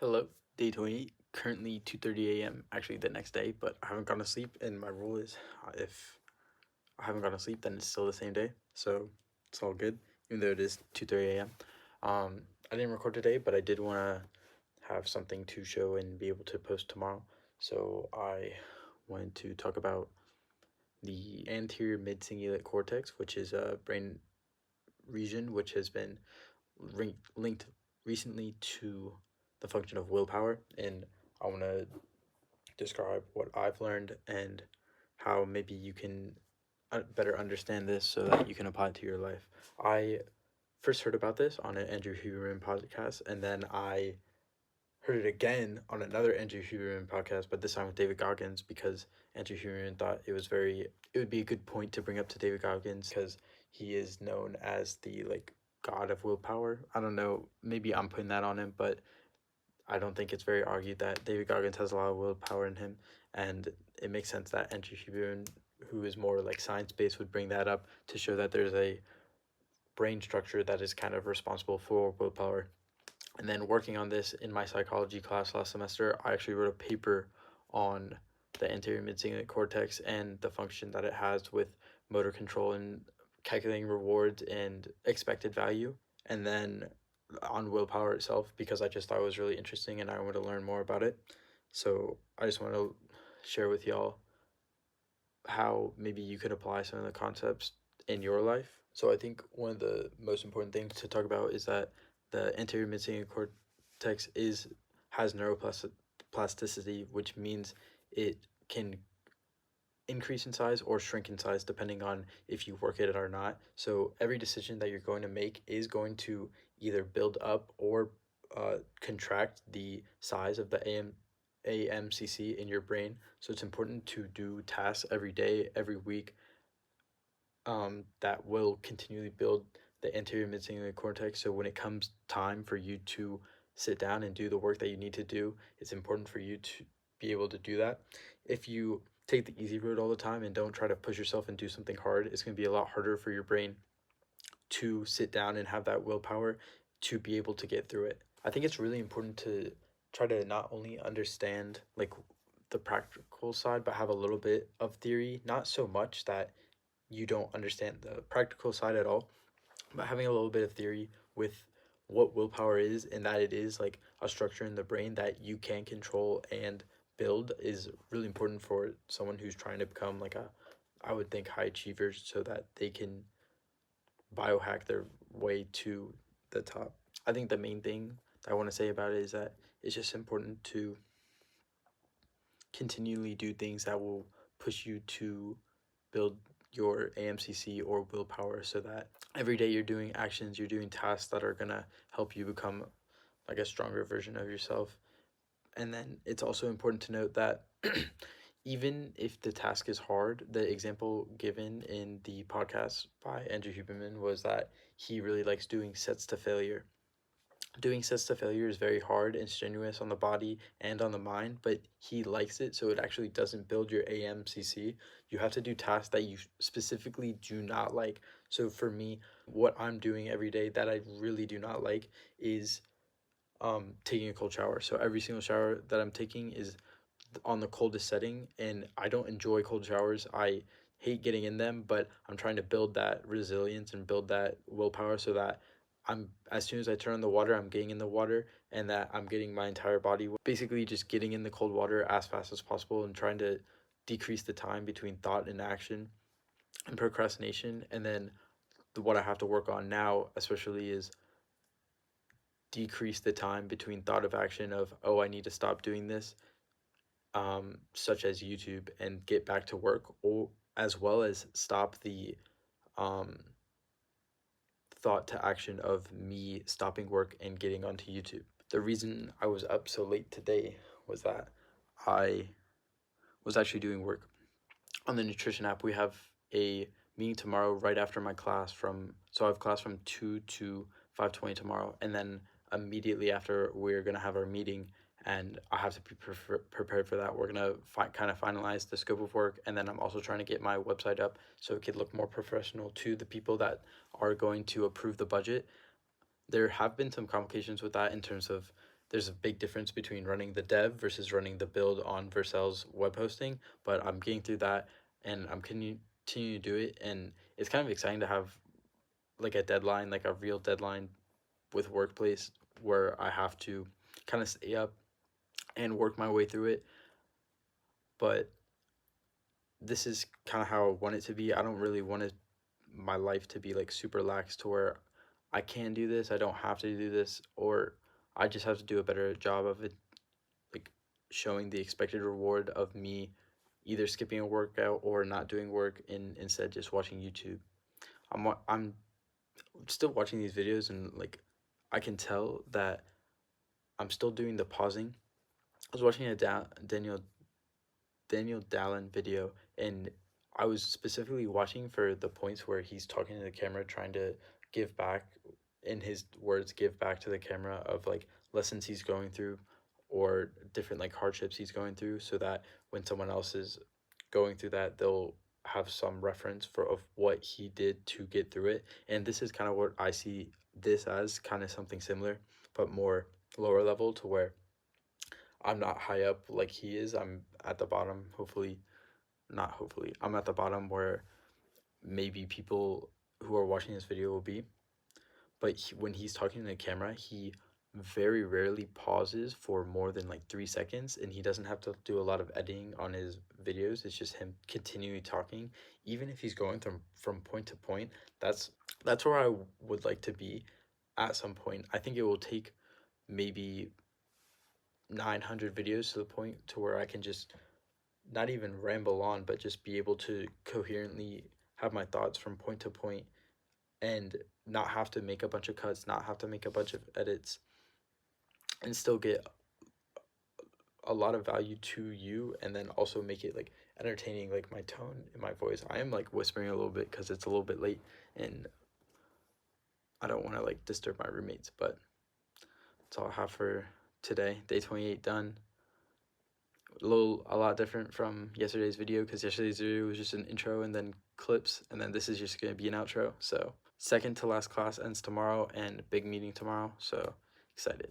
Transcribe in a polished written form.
Hello, day 28, currently 2:30 a.m. Actually, the next day, but I haven't gone to sleep, and my rule is if I haven't gone to sleep, then it's still the same day, so it's all good, even though it is 2:30 a.m. I didn't record today, but I did want to have something to show and be able to post tomorrow, so I wanted to talk about the anterior mid-cingulate cortex, which is a brain region which has been linked recently to the function of willpower, and I want to describe what I've learned and how maybe you can better understand this so that you can apply it to your life. I first heard about this on an Andrew Huberman podcast, and then I heard it again on another Andrew Huberman podcast, but this time with David Goggins, because Andrew Huberman thought it would be a good point to bring up to David Goggins because he is known as the god of willpower. I don't know, maybe I'm putting that on him, but I don't think it's very argued that David Goggins has a lot of willpower in him, and it makes sense that Andrew Huberman, who is more like science based, would bring that up to show that there's a brain structure that is kind of responsible for willpower. And then working on this in my psychology class last semester, I actually wrote a paper on the anterior mid-cingulate cortex and the function that it has with motor control and calculating rewards and expected value. And then on willpower itself, because I just thought it was really interesting and I wanted to learn more about it. So I just want to share with y'all how maybe you could apply some of the concepts in your life. So I think one of the most important things to talk about is that the anterior mid-cingulate cortex has neuroplasticity, which means it can increase in size or shrink in size depending on if you work at it or not. So every decision that you're going to make is going to either build up or contract the size of the aMCC in your brain. So it's important to do tasks every day, every week, that will continually build the anterior mid-cingulate cortex. So when it comes time for you to sit down and do the work that you need to do, it's important for you to be able to do that. If you take the easy road all the time and don't try to push yourself and do something hard, it's going to be a lot harder for your brain to sit down and have that willpower to be able to get through it. I think it's really important to try to not only understand like the practical side, but have a little bit of theory, not so much that you don't understand the practical side at all, but having a little bit of theory with what willpower is and that it is like a structure in the brain that you can control and build is really important for someone who's trying to become like I would think, high achievers so that they can biohack their way to the top. I think the main thing I want to say about it is that it's just important to continually do things that will push you to build your aMCC or willpower so that every day you're doing actions, you're doing tasks that are going to help you become like a stronger version of yourself. And then it's also important to note that even if the task is hard, the example given in the podcast by Andrew Huberman was that he really likes doing sets to failure. Doing sets to failure is very hard and strenuous on the body and on the mind, but he likes it, so it actually doesn't build your aMCC. You have to do tasks that you specifically do not like. So for me, what I'm doing every day that I really do not like is taking a cold shower. So every single shower that I'm taking is on the coldest setting, and I don't enjoy cold showers. I hate getting in them, but I'm trying to build that resilience and build that willpower so that I'm as soon as I turn on the water, I'm getting in the water, and that I'm getting my entire body basically just getting in the cold water as fast as possible and trying to decrease the time between thought and action and procrastination. And then what I have to work on now especially is decrease the time between thought of action of, oh, I need to stop doing this, such as YouTube, and get back to work, or as well as stop the um, thought to action of me stopping work and getting onto YouTube. The reason I was up so late today was that I was actually doing work on the nutrition app. We have a meeting tomorrow right after my class so I have class from 2 to 5:20 tomorrow, and then immediately after we're going to have our meeting, and I have to be prepared for that. We're going to kind of finalize the scope of work, and then I'm also trying to get my website up so it could look more professional to the people that are going to approve the budget. There have been some complications with that in terms of there's a big difference between running the dev versus running the build on Vercel's web hosting, but I'm getting through that and I'm continuing to do it. And it's kind of exciting to have like a deadline, like a real deadline with Workplace where I have to kind of stay up and work my way through it. But this is kind of how I want it to be. I don't really want it, my life to be like super lax to where I can do this, I don't have to do this, or I just have to do a better job of it, like showing the expected reward of me either skipping a workout or not doing work and instead just watching YouTube. I'm still watching these videos and like I can tell that I'm still doing the pausing. I was watching a Daniel Dallin video, and I was specifically watching for the points where he's talking to the camera, trying to give back, in his words, give back to the camera of like lessons he's going through or different like hardships he's going through, so that when someone else is going through that, they'll have some reference for of what he did to get through it. And this is kind of what I see this as, kind of something similar, but more lower level, to where I'm not high up like he is. I'm at the bottom, hopefully, not hopefully. I'm at the bottom where maybe people who are watching this video will be. But when he's talking to the camera, he very rarely pauses for more than like 3 seconds, and he doesn't have to do a lot of editing on his videos. It's just him continuing talking, even if he's going from point to point. That's where I would like to be at some point. I think it will take maybe 900 videos to the point to where I can just not even ramble on, but just be able to coherently have my thoughts from point to point and not have to make a bunch of cuts, not have to make a bunch of edits, and still get a lot of value to you, and then also make it like entertaining, like my tone in my voice. I am like whispering a little bit because it's a little bit late and I don't want to like disturb my roommates, but that's all I have for today. Day 28 done. A lot different from yesterday's video, because yesterday's video was just an intro and then clips, and then this is just going to be an outro. So second to last class ends tomorrow and big meeting tomorrow, so excited.